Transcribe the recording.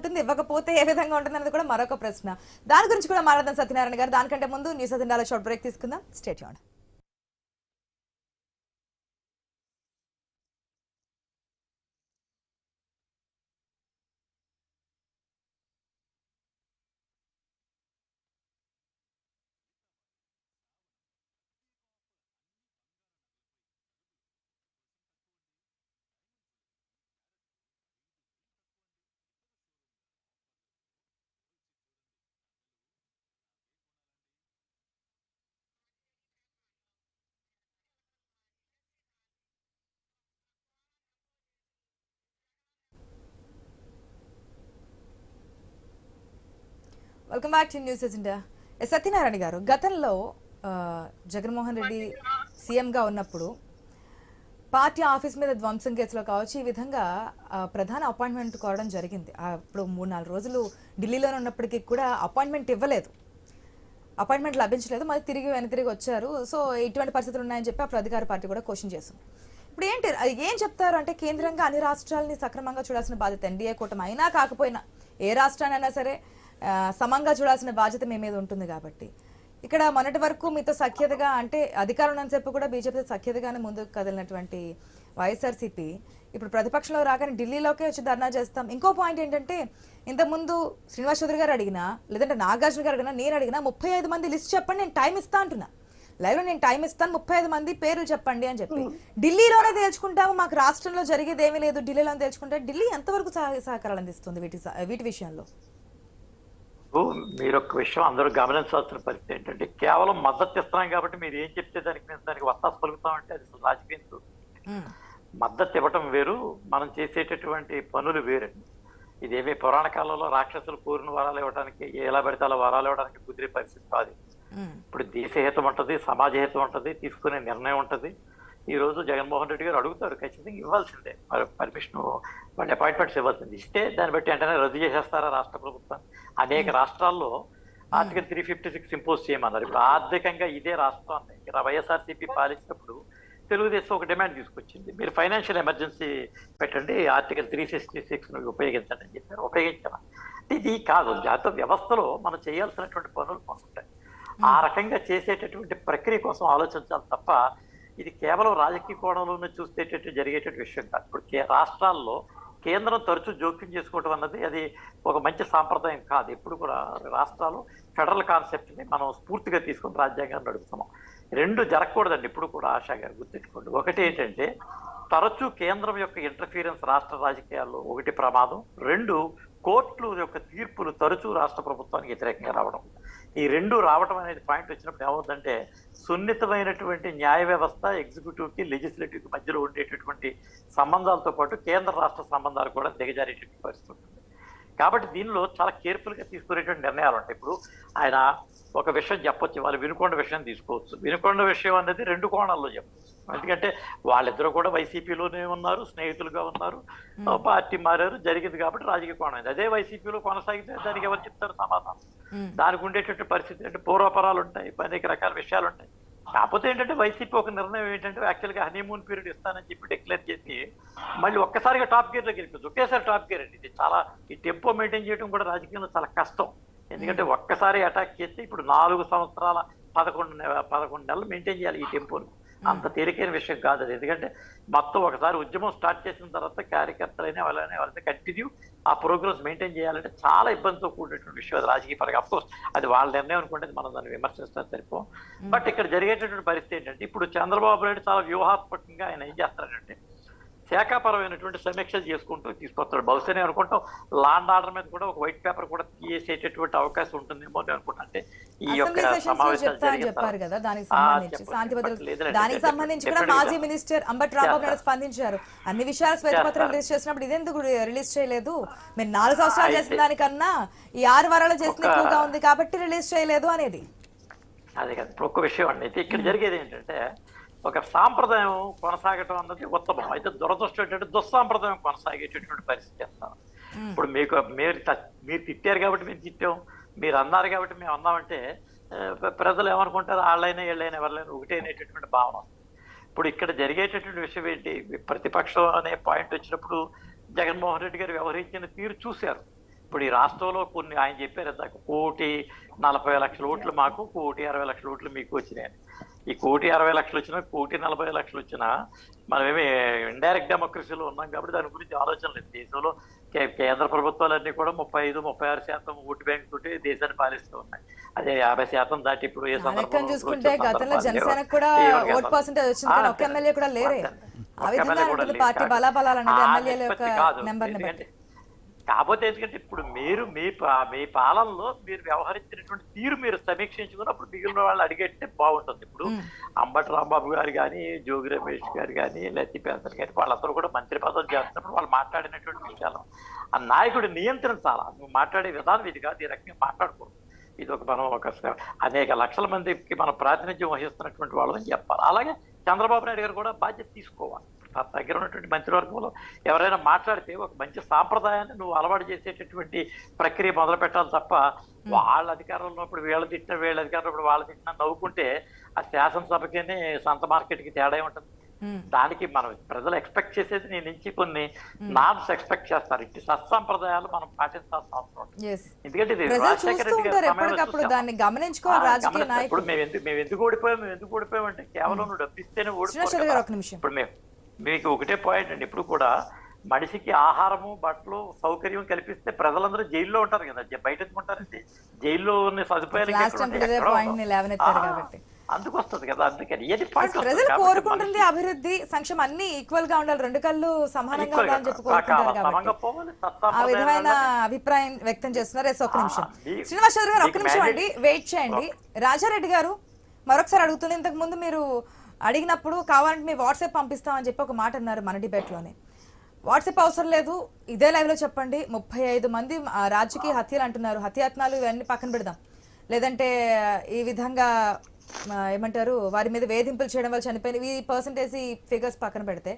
ఉంటుంది, ఇవ్వకపోతే ఏ విధంగా ఉంటుంది అనేది కూడా మరొక ప్రశ్న. దాని గురించి కూడా మాట్లాడదాం సత్యనారాయణ గారు. దానికంటే ముందు న్యూస్ అజెండాలో షార్ట్ బ్రేక్ తీసుకుందాం. Stay tuned. Welcome back to news agenda. Satyanarayana గారు, గతంలో జగన్మోహన్ రెడ్డి సీఎంగా ఉన్నప్పుడు పార్టీ ఆఫీస్ మీద ధ్వంసం కేసులో కావచ్చు ఈ విధంగా ప్రధాన అపాయింట్మెంట్ కోరడం జరిగింది. అప్పుడు 3-4 రోజులు ఢిల్లీలోనే ఉన్నప్పటికీ కూడా అపాయింట్మెంట్ ఇవ్వలేదు, అపాయింట్మెంట్ లభించలేదు. మళ్ళీ తిరిగి వచ్చారు. సో ఇటువంటి పరిస్థితులు ఉన్నాయని చెప్పి అప్పుడు అధికార పార్టీ కూడా క్వశ్చన్ చేసింది. ఇప్పుడు ఏం చెప్తారు అంటే, కేంద్రంగా అన్ని రాష్ట్రాలని సక్రమంగా చూడాల్సిన బాధ్యత ఎన్డీఏ కూటమి అయినా కాకపోయినా ఏ రాష్ట్రానైనా సరే సమంగా చూడాల్సిన బాధ్యత మీ మీద ఉంటుంది. కాబట్టి ఇక్కడ మొన్నటి వరకు మీతో సఖ్యతగా, అంటే అధికారం ఉన్నంతసేపు కూడా బీజేపీతో సఖ్యతగానే ముందుకు కదిలినటువంటి వైఎస్ఆర్సీపీ ఇప్పుడు ప్రతిపక్షంలో రాగానే ఢిల్లీలోకే వచ్చి ధర్నా చేస్తాం. ఇంకో పాయింట్ ఏంటంటే, ఇంతకుముందు శ్రీనివాస్ చౌదరి గారు అడిగినా, లేదంటే నాగార్జున గారు అడిగినా, నేను అడిగినా 35 మంది లిస్ట్ చెప్పండి, నేను టైం ఇస్తా అంటున్నా. లైవ్లో నేను టైం ఇస్తాను, 35 మంది పేర్లు చెప్పండి అని చెప్పి. ఢిల్లీలోనే తేల్చుకుంటాము, మాకు రాష్ట్రంలో జరిగేది ఏమీ లేదు, ఢిల్లీలోనే తేల్చుకుంటే ఢిల్లీ ఎంతవరకు సహకారాలు అందిస్తుంది వీటి విషయంలో? మీరు ఒక విషయం అందరూ గమనించాల్సిన పరిస్థితి ఏంటంటే, కేవలం మద్దతు ఇస్తున్నాం కాబట్టి మీరు ఏం చెప్తే దానికి వత్తాసు పలుకుతామంటే అది అసలు రాజకీయం. మద్దతు ఇవ్వటం వేరు, మనం చేసేటటువంటి పనులు వేరండి. ఇదేమీ పురాణ కాలంలో రాక్షసులు కోరిన వరాలు ఇవ్వడానికి, ఎలా పడితే అలా వరాలు ఇవ్వడానికి కుదిరే పరిస్థితి కాదు. ఇప్పుడు దేశహితం ఉంటుంది, సమాజ హితం ఉంటుంది, తీసుకునే నిర్ణయం ఉంటుంది. ఈ రోజు జగన్మోహన్ రెడ్డి గారు అడుగుతారు, ఖచ్చితంగా ఇవ్వాల్సిందే. మరి పర్మిషన్ వాళ్ళ అపాయింట్మెంట్స్ ఇవ్వాల్సింది. ఇస్తే దాన్ని బట్టి వెంటనే రద్దు చేసేస్తారా రాష్ట్ర ప్రభుత్వం? అనేక రాష్ట్రాల్లో ఆర్టికల్ 356 ఇంపోజ్ చేయమన్నారు. ఇప్పుడు ఆర్థికంగా ఇదే రాష్ట్రాన్ని వైఎస్ఆర్సీపీ పాలించినప్పుడు తెలుగుదేశం ఒక డిమాండ్ తీసుకొచ్చింది, మీరు ఫైనాన్షియల్ ఎమర్జెన్సీ పెట్టండి, ఆర్టికల్ 366 ఉపయోగించండి అని చెప్పారు. ఉపయోగించాలి. ఇది కాదు, జాతీయ వ్యవస్థలో మనం చేయాల్సినటువంటి పనులు ఉంటాయి. ఆ రకంగా చేసేటటువంటి ప్రక్రియ కోసం ఆలోచించాలి తప్ప ఇది కేవలం రాజకీయ కోణంలోనే చూసేటట్టు జరిగేటటువంటి విషయం కాదు. ఇప్పుడు రాష్ట్రాల్లో కేంద్రం తరచూ జోక్యం చేసుకోవడం అన్నది అది ఒక మంచి సాంప్రదాయం కాదు. ఎప్పుడు కూడా రాష్ట్రాలు ఫెడరల్ కాన్సెప్ట్ని మనం స్ఫూర్తిగా తీసుకుని రాజ్యాంగాన్ని నడుపుతున్నాం. రెండు జరగకూడదండి ఇప్పుడు కూడా. ఆశా గారు గుర్తుంచుకోండి, ఒకటి ఏంటంటే తరచూ కేంద్రం యొక్క ఇంటర్ఫీరెన్స్ రాష్ట్ర రాజకీయాల్లో ఒకటి ప్రమాదం, రెండు కోర్టుల యొక్క తీర్పులు తరచూ రాష్ట్ర ప్రభుత్వానికి వ్యతిరేకంగా రావడం. ఈ రెండు రావడం అనేది పాయింట్ వచ్చినప్పుడు ఏమవుతుందంటే, సున్నితమైనటువంటి న్యాయ వ్యవస్థ ఎగ్జిక్యూటివ్కి లెజిస్లేటివ్కి మధ్యలో ఉండేటటువంటి సంబంధాలతో పాటు కేంద్ర రాష్ట్ర సంబంధాలు కూడా దిగజారేటటువంటి పరిస్థితి ఉంటుంది. కాబట్టి దీనిలో చాలా కేర్ఫుల్గా తీసుకునేటువంటి నిర్ణయాలు ఉంటాయి. ఇప్పుడు ఆయన ఒక విషయం చెప్పొచ్చు, వాళ్ళు వినుకొండ విషయం తీసుకోవచ్చు. వినుకొండ విషయం అనేది రెండు కోణాల్లో చెప్పచ్చు. ఎందుకంటే వాళ్ళిద్దరూ కూడా వైసీపీలోనే ఉన్నారు, స్నేహితులుగా ఉన్నారు, పార్టీ మారారు, జరిగింది కాబట్టి రాజకీయ కోణం అయింది. అదే వైసీపీలో కొనసాగితే దానికి ఎవరు చెప్తారు సమాధానం? దానికి ఉండేటటువంటి పరిస్థితి అంటే పూర్వాపరాలు ఉంటాయి, అనేక రకాల విషయాలు ఉంటాయి. కాకపోతే ఏంటంటే వైసీపీ ఒక నిర్ణయం ఏంటంటే, యాక్చువల్గా హనీమూన్ పీరియడ్ ఇస్తానని చెప్పి డిక్లేర్ చేసి మళ్ళీ ఒక్కసారిగా టాప్ గేర్లోకి వెళ్ళిపోతుంది. ఒకేసారి టాప్ గేర్ అండి. ఇది చాలా, ఈ టెంపో మెయింటైన్ చేయడం కూడా రాజకీయంలో చాలా కష్టం. ఎందుకంటే ఒక్కసారి అటాక్ చేస్తే ఇప్పుడు 4 సంవత్సరాల 11 నెలలు మెయింటైన్ చేయాలి ఈ టెంపోను. అంత తేలికైన విషయం కాదు అది. ఎందుకంటే మొత్తం ఒకసారి ఉద్యమం స్టార్ట్ చేసిన తర్వాత కార్యకర్తలైనా వాళ్ళైతే కంటిన్యూ ఆ ప్రోగ్రెస్ మెయింటైన్ చేయాలంటే చాలా ఇబ్బందితో కూడినటువంటి విషయం అది రాజకీయ పరంగా. అఫ్కోర్స్ అది వాళ్ళ నిర్ణయం అనుకుంటే మనం దాన్ని విమర్శిస్తాం సరిపో. బట్ ఇక్కడ జరిగేటటువంటి పరిస్థితి ఏంటంటే, ఇప్పుడు చంద్రబాబు నాయుడు చాలా వ్యూహాత్మకంగా ఆయన ఏం చేస్తారంటే, శాఖాపరమైనటువంటి సమీక్షలు చేసుకుంటూ తీసుకొస్తాడు. బహుశా నేను అనుకుంటాం లాండ్ ఆర్డర్ మీద కూడా ఒక వైట్ పేపర్ కూడా తీసేటటువంటి అవకాశం ఉంటుందేమో నేను అనుకుంటా. అంటే ఈ యొక్క సమావేశాలు చెప్పారు కదా, దానికి సంబంధించి శాంతి భద్రత దానికి సంబంధించి కూడా మాజీ మినిస్టర్ అంబటి రాంబాబు నాయుడు స్పందించారు. అన్ని విషయాలు శ్వేతపత్రం రిలీజ్ చేసినప్పుడు ఇదెందుకు రిలీజ్ చేయలేదు, మీరు 4 సంవత్సరాలు చేసిన దానికన్నా ఈ 6 వారాలు చేసిన ఎక్కువగా ఉంది కాబట్టి రిలీజ్ చేయలేదు అనేది. అదే కదా ఇప్పుడు ఒక్క విషయం అండి. అయితే ఇక్కడ జరిగేది ఏంటంటే, ఒక సాంప్రదాయం కొనసాగటం అన్నది ఉత్తమం. అయితే దురదృష్టం ఏంటంటే దుస్సాంప్రదాయం కొనసాగేటటువంటి పరిస్థితి చేస్తాం. ఇప్పుడు మీరు తిట్టారు కాబట్టి మేము తిట్టాం, మీరు అన్నారు కాబట్టి మేము అన్నామంటే ప్రజలు ఏమనుకుంటారు, వాళ్ళైనా వీళ్ళైనా ఎవరైనా ఒకటే అనేటటువంటి భావన. ఇప్పుడు ఇక్కడ జరిగేటటువంటి విషయం ఏంటి, ప్రతిపక్షం అనే పాయింట్ వచ్చినప్పుడు జగన్మోహన్ రెడ్డి గారు వ్యవహరించిన తీరు చూశారు. ఇప్పుడు ఈ రాష్ట్రంలో కొన్ని ఆయన చెప్పారు ఇందాక 1,40,00,000 ఓట్లు మాకు, 1,60,00,000 ఓట్లు మీకు వచ్చినాయని. ఈ 1,60,00,000 వచ్చినా, 1,40,00,000 వచ్చినా మనమేమి ఇండైరెక్ట్ డెమోక్రసీలో ఉన్నాం కాబట్టి దాని గురించి ఆలోచన లేదు. దేశంలో కేంద్ర ప్రభుత్వాలన్నీ కూడా 35-36% ఓటు బ్యాంక్ తోటి దేశాన్ని పాలిస్తూ ఉన్నాయి. అదే 50% దాటి ఇప్పుడు ఏ లెక్కను చూసుకుంటే గతంలో జనసేనకు కూడా ఓట్ పర్సెంటేజ్ వచ్చింది కానీ ఒక్క ఎమ్మెల్యే కూడా లేరే. ఆ విధంగా ఉంటుంది పార్టీ బలాబలాలు అనేది ఎమ్మెల్యేల యొక్క నెంబర్ని బట్టి. కాకపోతే ఎందుకంటే ఇప్పుడు మీరు మీ పాలనలో మీరు వ్యవహరించినటువంటి తీరు మీరు సమీక్షించుకున్నప్పుడు మిగిలిన వాళ్ళు అడిగేస్తే బాగుంటుంది. ఇప్పుడు అంబటి రాంబాబు గారు కానీ, జోగి రమేష్ గారు కానీ, లతి పేదర్ గారు వాళ్ళందరూ కూడా మంత్రి పదవులు చేస్తున్నప్పుడు వాళ్ళు మాట్లాడినటువంటి విషయాలు ఆ నాయకుడు నియంత్రించాలా. నువ్వు మాట్లాడే విధానం ఇది కాదు, ఈ రకంగా మాట్లాడకూడదు. ఇది మనం అనేక లక్షల మందికి మనం ప్రాతినిధ్యం వహిస్తున్నటువంటి వాళ్ళని చెప్పాలి. అలాగే చంద్రబాబు నాయుడు గారు కూడా బాధ్యత తీసుకోవాలి. తన దగ్గర ఉన్నటువంటి మంత్రివర్గంలో ఎవరైనా మాట్లాడితే ఒక మంచి సాంప్రదాయాన్ని నువ్వు అలవాటు చేసేటటువంటి ప్రక్రియ మొదలు పెట్టాలి తప్ప వాళ్ళ అధికారంలో ఉన్నప్పుడు వీళ్ళ తిట్టిన, వీళ్ళ అధికారంలో ఉన్నప్పుడు వాళ్ళ తిట్టిన నవ్వుకుంటే ఆ శాసనసభకి సంత మార్కెట్కి తేడా ఉంటుంది. దానికి మనం ప్రజలు ఎక్స్పెక్ట్ చేసేది నీ నుంచి కొన్ని నార్మ్స్ ఎక్స్పెక్ట్ చేస్తారు. ఇట్టి సత్సంప్రదాయాలు మనం పాటించాల్సిన అవసరం ఉంటుంది. ఎందుకంటే ఇది రాజశేఖర రెడ్డి గారి ఇప్పుడు మేము ఎందుకు ఓడిపోయాం అంటే కేవలం నువ్వు డబ్బిస్తేనే ఓడిపోయాం. ఇప్పుడు మీకు ఒకటే పాయింట్ అండి, ఇప్పుడు కూడా మనిషికి ఆహారము, బట్టలు, సౌకర్యం కల్పిస్తే ప్రజలందరూ జైల్లో ఉంటారు కదా, బయట ఎందుకుంటారండి? జైల్లో ఉన్న సదుపాయాలు అందుకు వస్తుంది కదా. అందుకని ఏది ప్రజలు కోరుకుంటుంది అభివృద్ధి, సంక్షేమం అన్ని ఈక్వల్ గా ఉండాలి, రెండు కళ్ళు సమానంగా ఉండాలని చెప్పి కోరుకుంటారు కాబట్టి ఆ విధమైన అభిప్రాయం వ్యక్తం చేస్తున్నారు. ఒక్క నిమిషం శ్రీనివాస్ చౌదరి గారు, ఒక్క నిమిషం అండి, వెయిట్ చేయండి. రాజారెడ్డి గారు మరొకసారి అడుగుతుంది, ఇంతకు ముందు మీరు అడిగినప్పుడు కావాలంటే మీ వాట్సాప్ పంపిస్తామని చెప్పి ఒక మాట అన్నారు మన డిబేట్లోనే. వాట్సాప్ అవసరం లేదు, ఇదే లైవ్లో చెప్పండి. 35 మంది రాజకీయ హత్యలు అంటున్నారు, హత్యాయత్నాలు ఇవన్నీ పక్కన పెడదాం, లేదంటే ఈ విధంగా ఏమంటారు వారి మీద వేధింపులు చేయడం వల్ల చనిపోయిన ఈ పర్సంటేజ్, ఈ ఫిగర్స్ పక్కన పెడితే